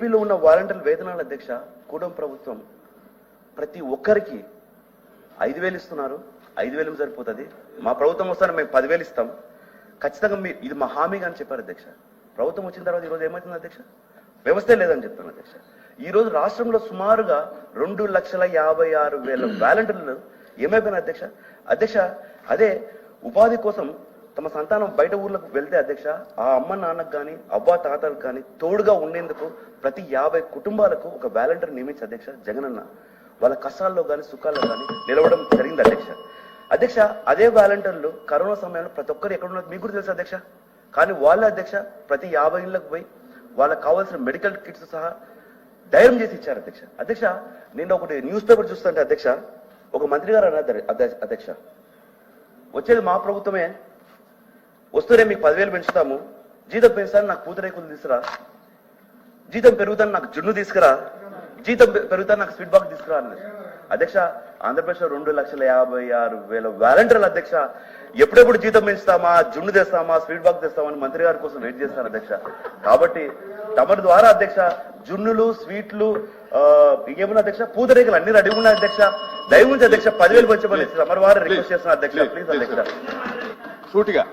ఏపీలో ఉన్న వాలంటీర్ వేతనాల అధ్యక్ష కూటమి ప్రభుత్వం ప్రతి ఒక్కరికి 5,000 ఇస్తున్నారు. 5,000 సరిపోతుంది. మా ప్రభుత్వం వస్తానే మేము 10,000 ఇస్తాం. ఖచ్చితంగా మీరు ఇది మా హామీగా అని చెప్పారు అధ్యక్ష. ప్రభుత్వం వచ్చిన తర్వాత ఈరోజు ఏమవుతుంది అధ్యక్ష? వ్యవస్థే లేదని చెప్తాను అధ్యక్ష. ఈ రోజు రాష్ట్రంలో సుమారుగా 2,56,000 వాలంటీర్లు ఏమైపోయినా అధ్యక్ష. అధ్యక్ష అదే ఉపాధి కోసం తమ సంతానం బయట ఊర్లకు వెళ్తే అధ్యక్ష ఆ అమ్మ నాన్నకు కానీ అవ్వ తాతలకు కానీ తోడుగా ఉండేందుకు ప్రతి 50 కుటుంబాలకు ఒక వాలంటీర్ నియమించి అధ్యక్ష జగనన్న వాళ్ళ కష్టాల్లో కానీ సుఖాల్లో కానీ నిలవడం జరిగింది అధ్యక్ష. అధ్యక్ష అదే వాలంటీర్లు కరోనా సమయంలో ప్రతి ఒక్కరు ఎక్కడ ఉన్నారు మీకు కూడా తెలుసు అధ్యక్ష. కానీ వాళ్ళ అధ్యక్ష ప్రతి 50 ఇళ్లకు పోయి వాళ్ళకి కావాల్సిన మెడికల్ కిట్స్ సహా ధైర్యం చేసి ఇచ్చారు అధ్యక్ష. అధ్యక్ష నేను ఒకటి న్యూస్ పేపర్ చూస్తుంటే అధ్యక్ష ఒక మంత్రి గారు అన్నారు అధ్యక్ష వచ్చేది మా ప్రభుత్వమే, వస్తూనే మీకు 10,000 పెంచుతాము, జీతం పెంచుతాను నాకు పూతరేకులు తీసుకురా, జీతం పెరుగుతాను నాకు జున్ను తీసుకురా, జీతం పెరుగుతాను నాకు స్వీట్ బాక్స్ తీసుకురా అన్నారు అధ్యక్ష. ఆంధ్రప్రదేశ్లో 2,56,000 వాలంటీర్లు అధ్యక్ష ఎప్పుడెప్పుడు జీతం పెంచుతామా, జున్ను తెస్తామా, స్వీట్ బాక్స్ తెస్తామని మంత్రి గారి కోసం వెయిట్ చేస్తాను అధ్యక్ష. కాబట్టి తమరి ద్వారా అధ్యక్ష జున్నులు స్వీట్లు ఇంకేమన్నా అధ్యక్ష పూతరేకులు అన్ని రెడీ ఉన్నాయి అధ్యక్ష. దయవుంచి అధ్యక్ష 10,000 పెంచమని తమరి వారు రిక్వెస్ట్ చేస్తున్నారు అధ్యక్ష. ప్లీజ్ అధ్యక్ష. సూటిగా